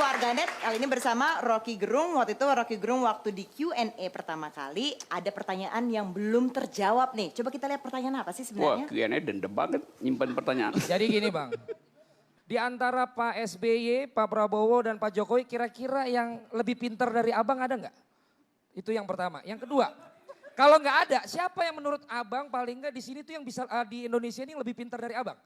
warganet, kali ini bersama Rocky Gerung. Waktu itu Rocky Gerung waktu di Q&A pertama kali ada pertanyaan yang belum terjawab nih. Coba kita lihat pertanyaan apa sih sebenarnya? Wah, Q&A dendam banget nyimpan pertanyaan. Jadi gini Bang, di antara Pak SBY, Pak Prabowo dan Pak Jokowi kira-kira yang lebih pintar dari Abang ada nggak? Itu yang pertama. Yang kedua, kalau nggak ada, siapa yang menurut Abang paling nggak di sini tuh yang bisa di Indonesia ini yang lebih pintar dari Abang?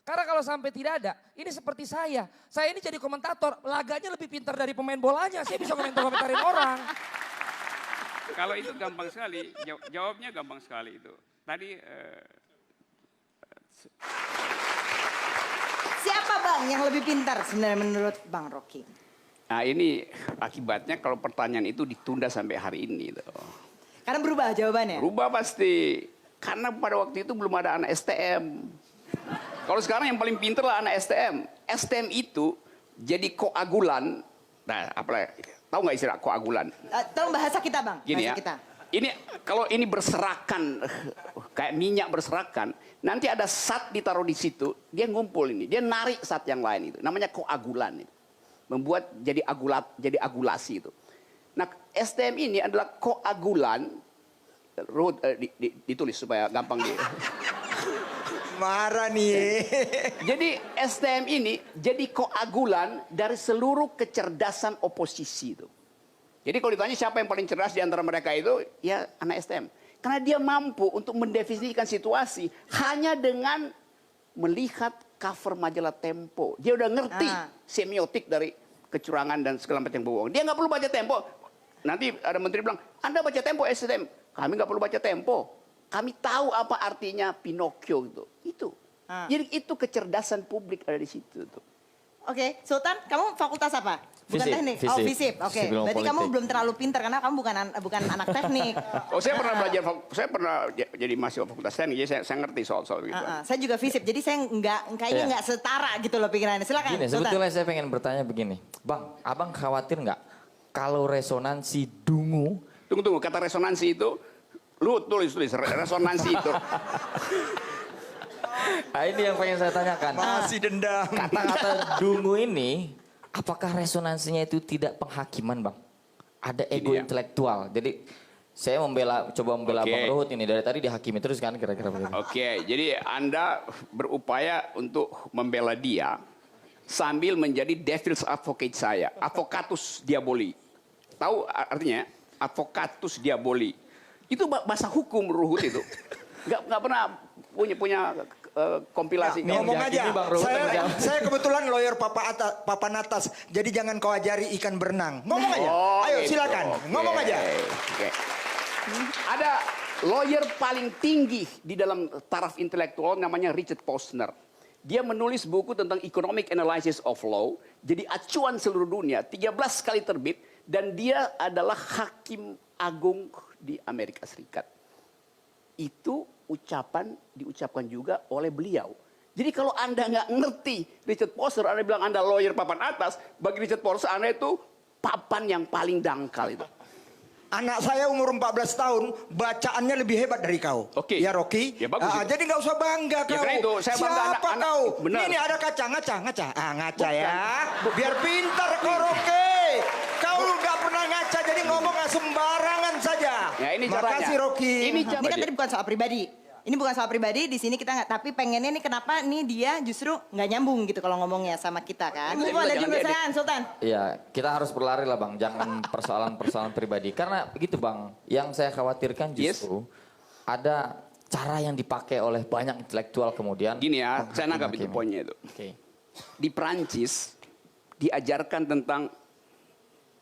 Karena kalau sampai tidak ada, ini seperti saya. Saya ini jadi komentator, laganya lebih pintar dari pemain bolanya. Saya bisa komentarin orang. Kalau itu gampang sekali, jawabnya gampang sekali itu. Tadi Siapa Bang yang lebih pintar sebenarnya menurut Bang Rocky? nah ini akibatnya kalau pertanyaan itu ditunda sampai hari ini. Karena berubah jawabannya? Berubah pasti, karena pada waktu itu belum ada anak STM. Kalau sekarang yang paling pintar lah anak STM. STM itu jadi koagulan. Nah, tahu nggak istilah koagulan? Tahu bahasa kita Bang? Gini bahasa ya. kita. Ini kalau ini berserakan kayak minyak berserakan, nanti ada zat ditaruh di situ, dia ngumpul ini, dia narik zat yang lain itu. Namanya koagulan itu. Membuat jadi agulasi itu. Nah, STM ini adalah koagulan. Ditulis supaya gampang dia. Marah nih. Jadi STM ini jadi koagulan dari seluruh kecerdasan oposisi itu. Jadi kalau ditanya siapa yang paling cerdas di antara mereka itu, ya anak STM. Karena dia mampu untuk mendefinisikan situasi hanya dengan melihat cover majalah Tempo. Dia udah ngerti semiotik dari kecurangan dan segala macam bohong. Dia nggak perlu baca Tempo. Nanti ada menteri bilang, Anda baca Tempo STM. Kami nggak perlu baca Tempo. Kami tahu apa artinya Pinocchio itu. Jadi itu kecerdasan publik ada di situ tuh. Oke, Sultan, kamu fakultas apa? Bukan Fisip, teknik. fisip. Oh, fisip. Oke. Sebelum Berarti kamu politik. belum terlalu pintar karena kamu bukan anak teknik. Oh, saya pernah belajar, saya pernah jadi mahasiswa fakultas teknik, jadi saya ngerti soal-soal gitu. Saya juga fisip, jadi saya kayaknya nggak setara gitu loh pikirannya. Silakan. Gini, Sultan. sebetulnya saya pengen bertanya begini. Bang, abang khawatir nggak kalau resonansi dungu? Tunggu, kata resonansi itu, lu tulis resonansi itu. Nah, ini yang pengen saya tanyakan. Masih dendam. Kata-kata dungu ini, apakah resonansinya itu tidak penghakiman, Bang? Ada ego intelektual. Jadi saya coba membela Bang Ruhut ini dari tadi dihakimi terus kan kira-kira begitu. Oke, jadi Anda berupaya untuk membela dia sambil menjadi devil's advocate saya, advocatus diaboli. Tahu artinya? Advocatus diaboli. Itu bahasa hukum Ruhut itu. Nggak pernah punya kompilasi. Ngomong aja. Bang Ruhut Saya kebetulan lawyer papan atas. Jadi jangan kau ajari ikan berenang. Ngomong aja. Ayo gitu. silakan. Ngomong aja. Oke. Ada lawyer paling tinggi di dalam taraf intelektual namanya Richard Posner. Dia menulis buku tentang economic analysis of law. Jadi acuan seluruh dunia. 13 kali terbit. Dan dia adalah hakim agung di Amerika Serikat. Itu diucapkan juga oleh beliau. Jadi kalau Anda nggak ngerti Richard Posner, Anda bilang Anda lawyer papan atas, bagi Richard Posner Anda itu papan yang paling dangkal itu. Anak saya umur 14 tahun, bacaannya lebih hebat dari kau. Oke. Ya Rocky. Ya, bagus itu. Jadi nggak usah bangga Ya, kau. karena itu, saya bangga Siapa anak-anak. kau? Benar. Ini ada kaca, ngaca. Ngaca ya. Biar pintar kau Rocky. Kau nggak pernah ngaca, jadi ngomong sembarangan saja. Ya, ini caranya. Makasih Rocky. Ini Ini kan tadi bukan soal pribadi. Ini bukan soal pribadi, di sini kita nggak, tapi pengennya nih kenapa nih dia justru nggak nyambung gitu kalau ngomongnya sama kita kan. Itu ada juga Sultan. Iya, kita harus berlari lah Bang, jangan persoalan-persoalan pribadi. Karena begitu Bang, yang saya khawatirkan justru ada cara yang dipakai oleh banyak intelektual kemudian. Gini ya, saya nangkap itu poinnya itu. Oke. Di Prancis diajarkan tentang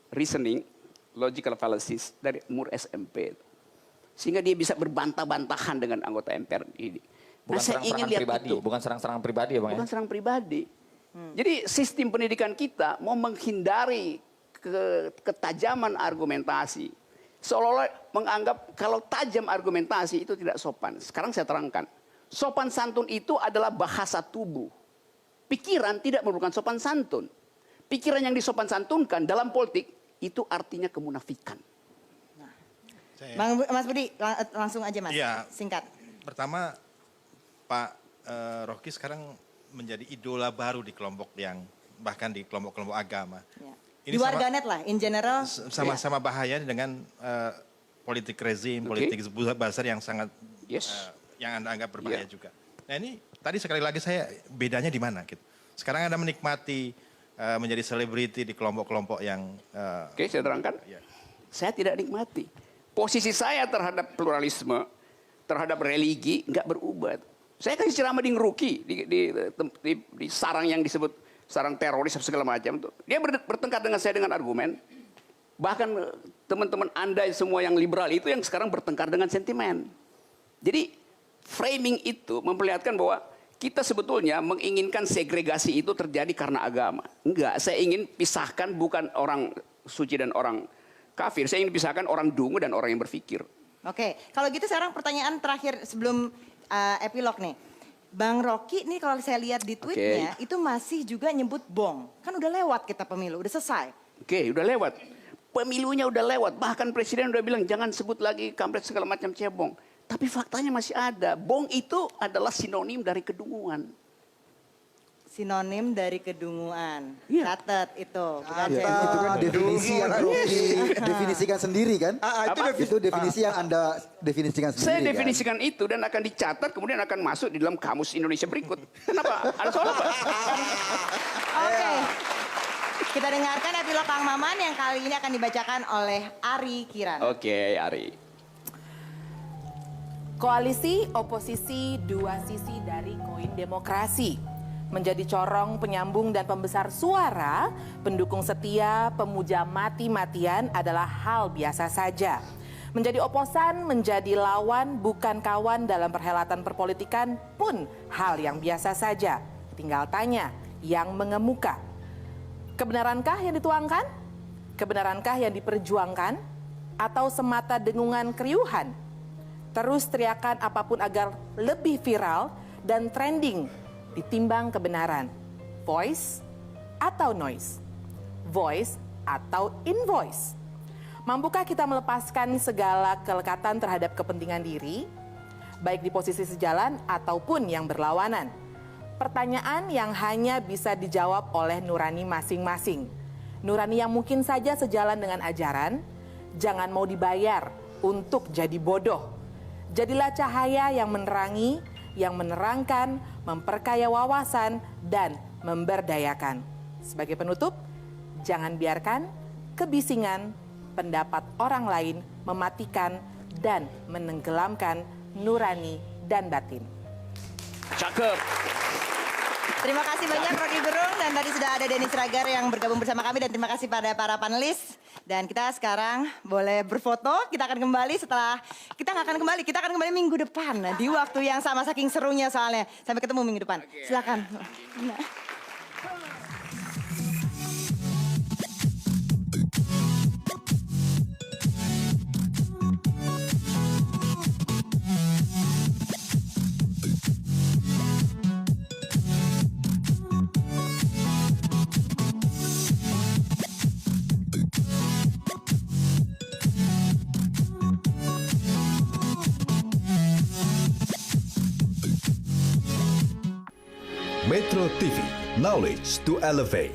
reasoning, logical fallacies dari umur SMP. Sehingga dia bisa berbantah-bantahan dengan anggota MPR ini. Bukan serang-serangan pribadi, bukan serang-serangan pribadi ya Bang. Bukan serang pribadi. Jadi sistem pendidikan kita mau menghindari ketajaman argumentasi. Seolah-olah menganggap kalau tajam argumentasi itu tidak sopan. Sekarang saya terangkan. Sopan santun itu adalah bahasa tubuh. Pikiran tidak merupakan sopan santun. Pikiran yang disopan santunkan dalam politik itu artinya kemunafikan. Mas Budi, langsung aja Mas, Iya. singkat. Pertama, Pak Rocky sekarang menjadi idola baru di kelompok yang bahkan di kelompok-kelompok agama. Ya. Di warganet lah, in general. sama-sama bahaya dengan politik rezim, politik buzzer yang sangat yang Anda anggap berbahaya juga. Nah ini tadi sekali lagi saya bedanya di mana gitu. Sekarang Anda menikmati menjadi selebriti di kelompok-kelompok yang Oke, saya terangkan. Saya tidak nikmati. Posisi saya terhadap pluralisme, terhadap religi nggak berubah. Saya kan ceramah di Ngeruki, di sarang yang disebut sarang teroris segala macam tuh. Dia bertengkar dengan saya dengan argumen. Bahkan teman-teman Anda semua yang liberal itu yang sekarang bertengkar dengan sentimen. Jadi framing itu memperlihatkan bahwa kita sebetulnya menginginkan segregasi itu terjadi karena agama. Enggak, saya ingin pisahkan bukan orang suci dan orang kafir. Saya ingin pisahkan orang dungu dan orang yang berpikir. Oke, kalau gitu sekarang pertanyaan terakhir sebelum epilog nih. Bang Rocky nih kalau saya lihat di tweetnya itu masih juga nyebut bong. Kan udah lewat kita pemilu, udah selesai. Oke, udah lewat. Pemilunya udah lewat. Bahkan presiden udah bilang jangan sebut lagi kampret segala macam cebong. Tapi faktanya masih ada. Bong itu adalah sinonim dari kedunguan. Sinonim dari kedunguan. Iya. Catat itu. Bukan Ya, cebong. itu kan definisi yang Rocky definisikan sendiri kan? Itu definisi yang Anda definisikan sendiri. Saya kan? definisikan itu dan akan dicatat kemudian akan masuk di dalam kamus Indonesia berikut. Kenapa? Ada soal apa? Oke. Kita dengarkan epilog Kang Maman yang kali ini akan dibacakan oleh Ari Kirana. Oke, Ari. Koalisi oposisi dua sisi dari koin demokrasi. Menjadi corong penyambung dan pembesar suara, pendukung setia, pemuja mati-matian adalah hal biasa saja. Menjadi oposan, menjadi lawan, bukan kawan dalam perhelatan perpolitikan pun hal yang biasa saja. Tinggal tanya, yang mengemuka. Kebenarankah yang dituangkan? Kebenarankah yang diperjuangkan? Atau semata dengungan keriuhan? Terus teriakan apapun agar lebih viral dan trending ditimbang kebenaran. Voice atau noise? Voice atau invoice? Mampukah kita melepaskan segala kelekatan terhadap kepentingan diri, baik di posisi sejalan ataupun yang berlawanan? Pertanyaan yang hanya bisa dijawab oleh nurani masing-masing. Nurani yang mungkin saja sejalan dengan ajaran, jangan mau dibayar untuk jadi bodoh. Jadilah cahaya yang menerangi, yang menerangkan, memperkaya wawasan, dan memberdayakan. Sebagai penutup, jangan biarkan kebisingan pendapat orang lain mematikan dan menenggelamkan nurani dan batin. Cakep. Terima kasih banyak Rocky Gerung dan tadi sudah ada Denny Sragar yang bergabung bersama kami dan terima kasih pada para panelis. Dan kita sekarang boleh berfoto, kita akan kembali setelah, kita akan kembali minggu depan. Di waktu yang sama saking serunya soalnya. Sampai ketemu minggu depan. Silakan. Metro TV, knowledge to elevate.